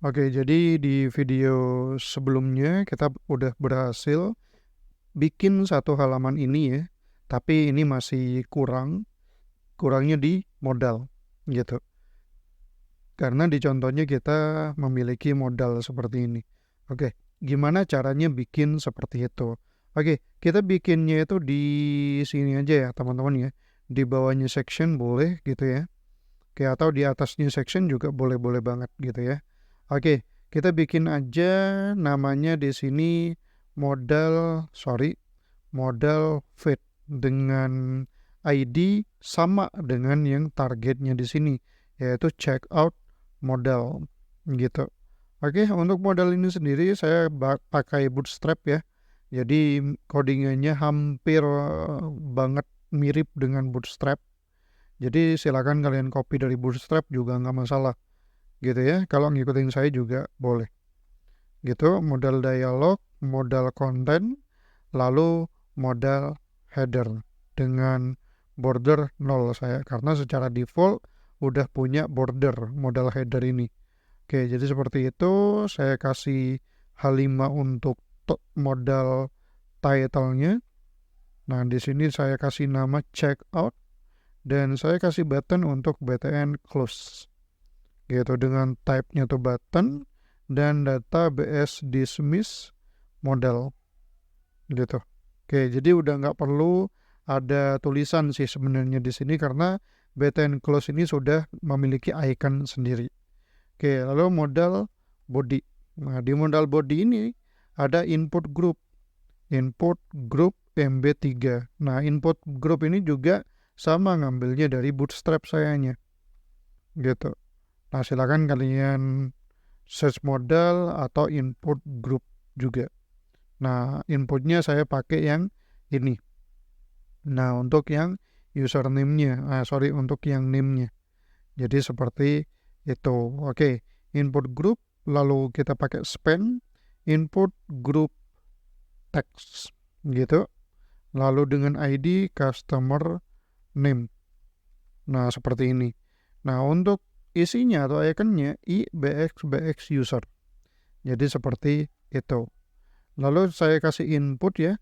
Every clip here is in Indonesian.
Oke, jadi di video sebelumnya kita udah berhasil bikin satu halaman ini ya, tapi ini masih kurangnya di modal gitu. Karena di contohnya kita memiliki modal seperti ini. Oke, gimana caranya bikin seperti itu? Oke, kita bikinnya itu di sini aja ya teman-teman ya. Di bawahnya section boleh gitu ya. Oke, atau di atasnya section juga boleh-boleh banget gitu ya. Oke, kita bikin aja namanya di sini modal fit dengan ID sama dengan yang targetnya di sini, yaitu checkout modal gitu. Oke, untuk modal ini sendiri saya pakai Bootstrap ya. Jadi codingannya hampir banget mirip dengan Bootstrap. Jadi silakan kalian copy dari Bootstrap juga nggak masalah gitu ya. Kalau ngikutin saya juga boleh. Gitu, modal dialog, modal konten, lalu modal header dengan border 0 saya karena secara default udah punya border modal header ini. Oke, jadi seperti itu saya kasih H5 untuk modal title-nya. Nah, di sini saya kasih nama checkout dan saya kasih button untuk btn close gitu dengan type-nya tuh button dan data bs dismiss model gitu. Oke, jadi udah nggak perlu ada tulisan sih sebenarnya di sini karena btn close ini sudah memiliki icon sendiri. Oke, lalu modal body. Nah, di modal body ini ada input group MB3. Nah, input group ini juga sama ngambilnya dari Bootstrap sayanya gitu. Nah, silakan kalian search modal atau input group juga. Nah, inputnya saya pakai yang ini. Nah, untuk yang username-nya, untuk yang name-nya. Jadi seperti itu. Oke, input group, lalu kita pakai span, input group text, gitu. Lalu dengan ID customer name. Nah, seperti ini. Nah, untuk isinya atau iconnya IBX user. Jadi seperti itu. Lalu saya kasih input ya.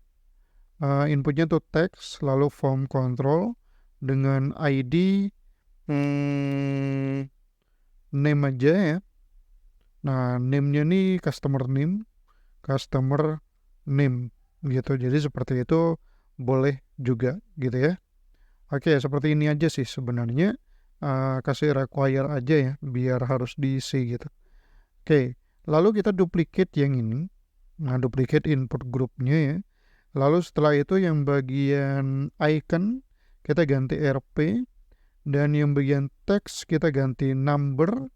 Inputnya tuh text, lalu form control dengan ID name aja ya. Nah, name-nya nih customer name gitu. Jadi seperti itu boleh juga gitu ya. Oke, seperti ini aja sih sebenarnya. Kasih require aja ya, biar harus diisi gitu. Oke, lalu kita duplicate yang ini. Nah, duplicate input grupnya ya. Lalu setelah itu yang bagian icon kita ganti RP dan yang bagian text kita ganti number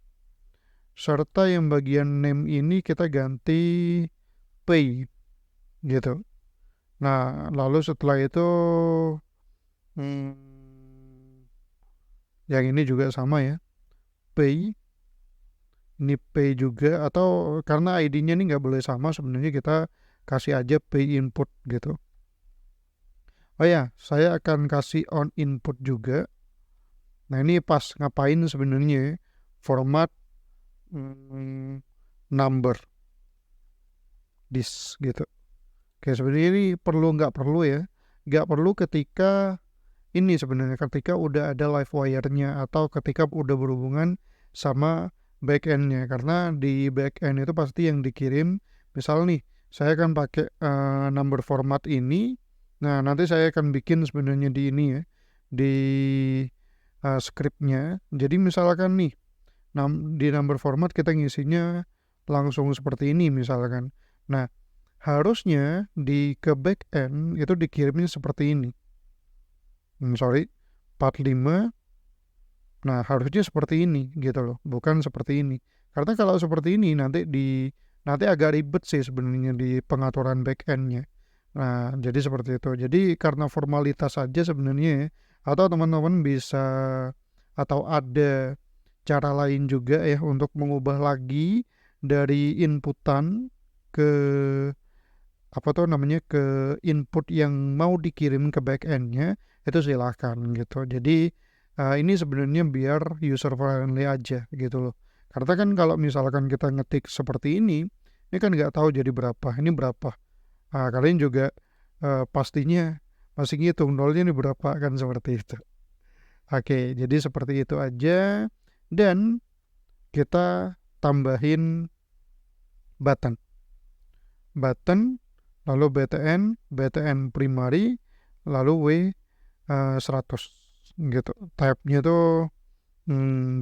serta yang bagian name ini kita ganti pay gitu. Nah, lalu setelah itu yang ini juga sama ya, pay. Ini pay juga atau karena ID-nya ini nggak boleh sama sebenarnya kita kasih aja pay input gitu. Oh ya, saya akan kasih on input juga. Nah ini pas ngapain sebenarnya format number this gitu. Oke sebenarnya ini perlu nggak perlu ya? Nggak perlu ketika ini sebenarnya ketika udah ada live wire-nya atau ketika udah berhubungan sama backend-nya karena di backend itu pasti yang dikirim misal nih saya akan pakai number format ini. Nah nanti saya akan bikin sebenarnya di ini ya di scriptnya. Jadi misalkan nih di number format kita ngisinya langsung seperti ini misalkan. Nah harusnya di ke backend itu dikirimnya seperti ini. 45. Nah harusnya seperti ini gitu loh, bukan seperti ini. Karena kalau seperti ini nanti agak ribet sih sebenarnya di pengaturan backendnya. Nah jadi seperti itu. Jadi karena formalitas saja sebenarnya ya, atau teman-teman bisa atau ada cara lain juga ya untuk mengubah lagi dari inputan ke apa tuh namanya ke input yang mau dikirim ke backendnya itu silahkan gitu. Jadi ini sebenarnya biar user friendly aja gitu loh. Karena kan kalau misalkan kita ngetik seperti ini kan nggak tahu jadi berapa, ini berapa. Nah, kalian juga pastinya masih ngitung nolnya ini berapa, kan seperti itu. Oke, jadi seperti itu aja. Dan kita tambahin button, lalu btn primary, lalu W100 gitu. Type-nya tuh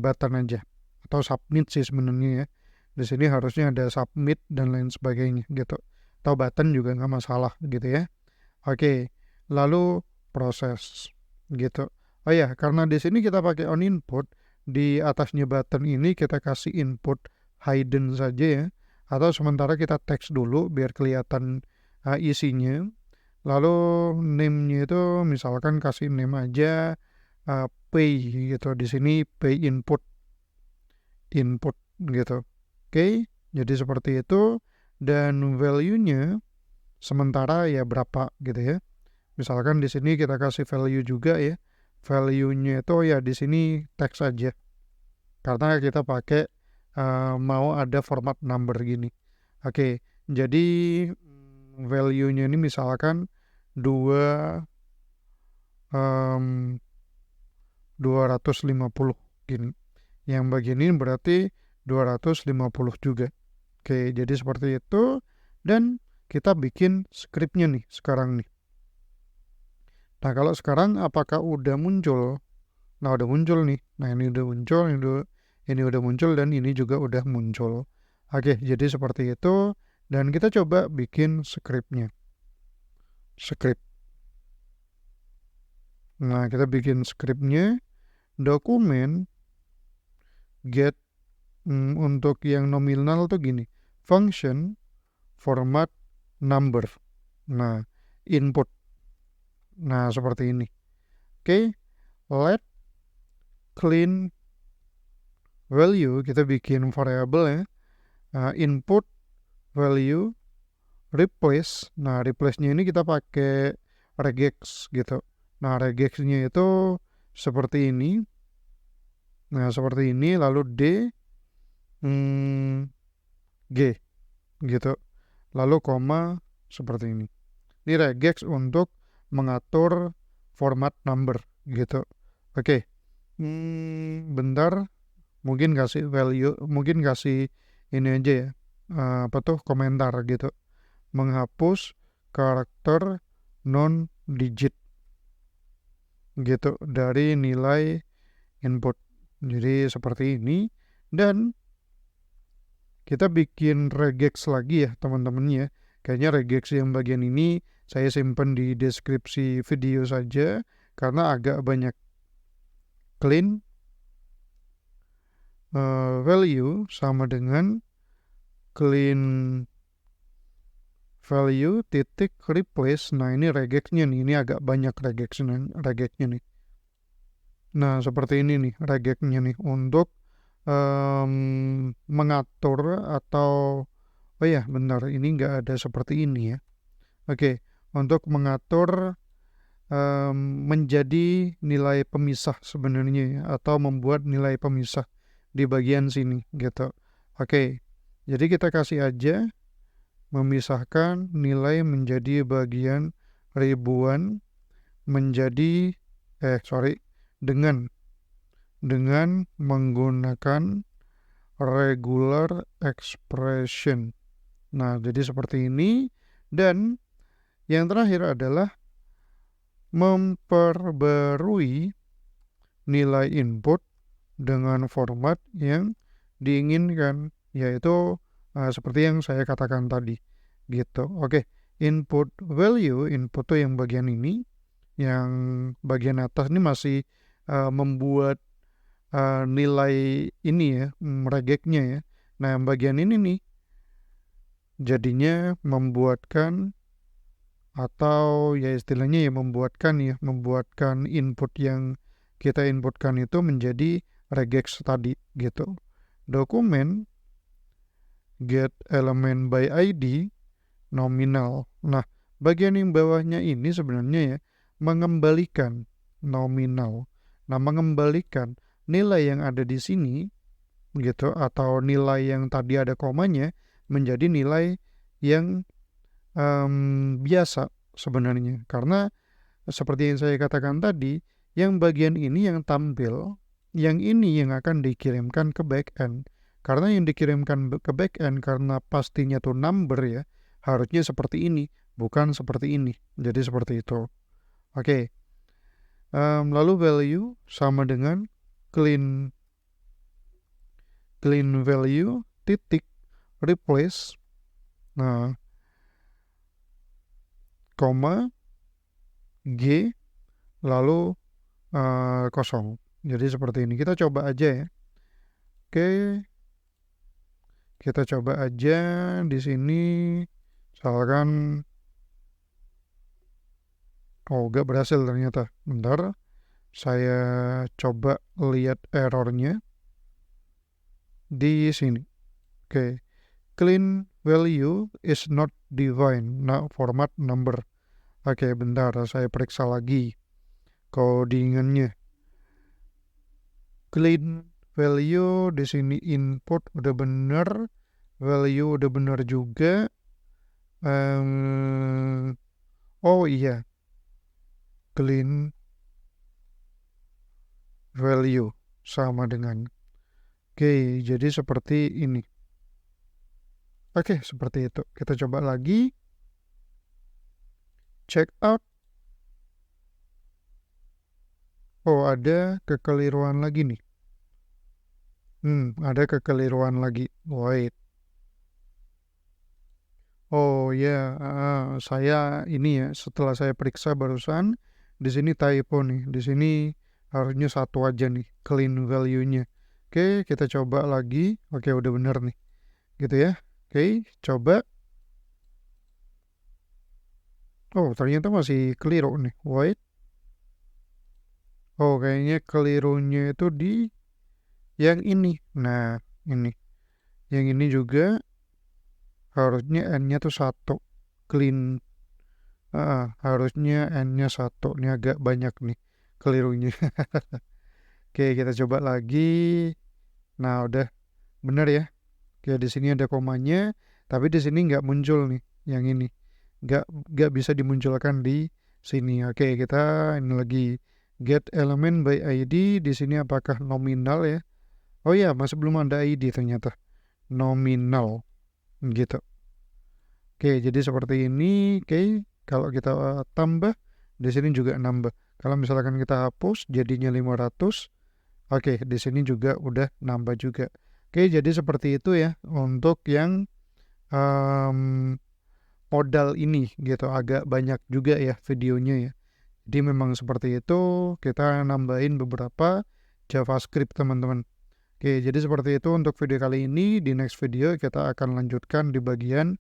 button aja atau submit sih sebenarnya ya. Di sini harusnya ada submit dan lain sebagainya gitu. Atau button juga nggak masalah gitu ya. Oke, lalu proses gitu. Oh ya, karena di sini kita pakai on input, di atasnya button ini kita kasih input hidden saja ya. Atau sementara kita teks dulu biar kelihatan isinya. Lalu name-nya itu misalkan kasih name aja pay gitu. Di sini pay input gitu. Oke, jadi seperti itu. Dan value-nya sementara ya berapa gitu ya. Misalkan di sini kita kasih value juga ya. Value-nya itu ya di sini teks aja. Karena kita pakai mau ada format number gini. Oke, jadi value-nya ini misalkan 250 gini. Yang bagian ini berarti 250 juga. Oke, jadi seperti itu. Dan kita bikin scriptnya nih sekarang nih. Nah, kalau sekarang apakah udah muncul? Nah, udah muncul nih. Nah, ini udah muncul, ini udah muncul, dan ini juga udah muncul. Oke, jadi seperti itu. Dan kita coba bikin scriptnya. Script. Nah, kita bikin scriptnya. Dokumen get untuk yang nominal tuh gini. Function format number. Nah, input. Nah, seperti ini. Oke, let clean value, kita bikin variable ya. Input value replace. Nah, replace-nya ini kita pakai regex gitu. Nah, regex-nya itu seperti ini. Nah, seperti ini, lalu G gitu. Lalu koma seperti ini. Ini regex untuk mengatur format number gitu. Oke. Bentar, mungkin kasih value, mungkin kasih ini aja ya. Apa tuh, komentar gitu. Menghapus karakter non digit gitu dari nilai input. Jadi seperti ini. Dan kita bikin regex lagi ya teman-teman ya. Kayaknya regex yang bagian ini saya simpan di deskripsi video saja karena agak banyak. Clean value sama dengan clean value titik replace. Nah, ini regexnya nih, ini agak banyak regexnya nih. Nah, seperti ini nih regexnya nih untuk mengatur atau oh ya benar, ini nggak ada seperti ini ya. Oke, untuk mengatur menjadi nilai pemisah sebenarnya ya, atau membuat nilai pemisah di bagian sini gitu. Oke, jadi kita kasih aja memisahkan nilai menjadi bagian ribuan menjadi dengan menggunakan regular expression. Nah, jadi seperti ini. Dan yang terakhir adalah memperbarui nilai input dengan format yang diinginkan, yaitu seperti yang saya katakan tadi gitu. Oke, input value, input tuh yang bagian ini, yang bagian atas ini masih membuat nilai ini ya, regexnya ya. Nah, yang bagian ini nih jadinya membuatkan atau ya istilahnya ya membuatkan input yang kita inputkan itu menjadi regex tadi gitu. Dokumen get element by ID nominal. Nah, bagian yang bawahnya ini sebenarnya ya mengembalikan nominal. Nah, mengembalikan nilai yang ada di sini gitu, atau nilai yang tadi ada komanya menjadi nilai yang biasa sebenarnya. Karena seperti yang saya katakan tadi, yang bagian ini yang tampil, yang ini yang akan dikirimkan ke backend. Karena yang dikirimkan ke backend karena pastinya tuh number ya, harusnya seperti ini, bukan seperti ini. Jadi seperti itu. Oke. Lalu value sama dengan clean value titik replace, nah koma g lalu kosong. Jadi seperti ini. Kita coba aja ya. Oke, kita coba aja di sini. Misalkan, oh gak berhasil ternyata. Bentar, saya coba lihat errornya di sini. Oke, clean value is not defined. Nah, format number. Oke, bentar, saya periksa lagi codingannya. Clean value di sini input udah bener, value udah bener juga. Oh iya, clean value sama dengan. Oke, jadi seperti ini. Oke, seperti itu. Kita coba lagi. Check out. Oh, ada kekeliruan lagi nih. Ada kekeliruan lagi. Wait. Oh ya, saya ini ya, setelah saya periksa barusan, di sini typo nih. Di sini harusnya satu aja nih, clean value-nya. Oke, kita coba lagi. Oke, udah bener nih. Gitu ya. Oke, coba. Oh, ternyata masih keliru nih. Wait. Oh, kayaknya kelirunya itu di yang ini. Nah, ini. Yang ini juga harusnya N-nya tuh satu. Clean. Harusnya N-nya satu. Ini agak banyak nih kelirunya. Oke, kita coba lagi. Nah, udah bener ya. Oke, di sini ada komanya, tapi di sini nggak muncul nih yang ini. Nggak bisa dimunculkan di sini. Oke, kita ini lagi get element by ID. Di sini apakah nominal ya? Oh ya, masih belum ada ID ternyata. Nominal gitu. Oke, jadi seperti ini. Oke, kalau kita tambah, di sini juga nambah. Kalau misalkan kita hapus, jadinya 500. Oke, di sini juga udah nambah juga. Oke, jadi seperti itu ya untuk yang modal ini gitu. Agak banyak juga ya videonya ya. Jadi memang seperti itu, kita nambahin beberapa JavaScript teman-teman. Oke, jadi seperti itu untuk video kali ini. Di next video kita akan lanjutkan di bagian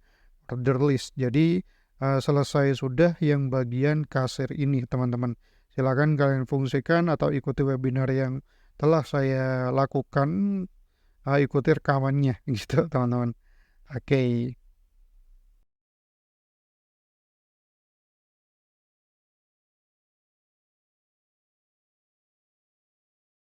order list. Jadi selesai sudah yang bagian kasir ini teman-teman. Silakan kalian fungsikan atau ikuti webinar yang telah saya lakukan, ikuti rekamannya gitu teman-teman. Oke.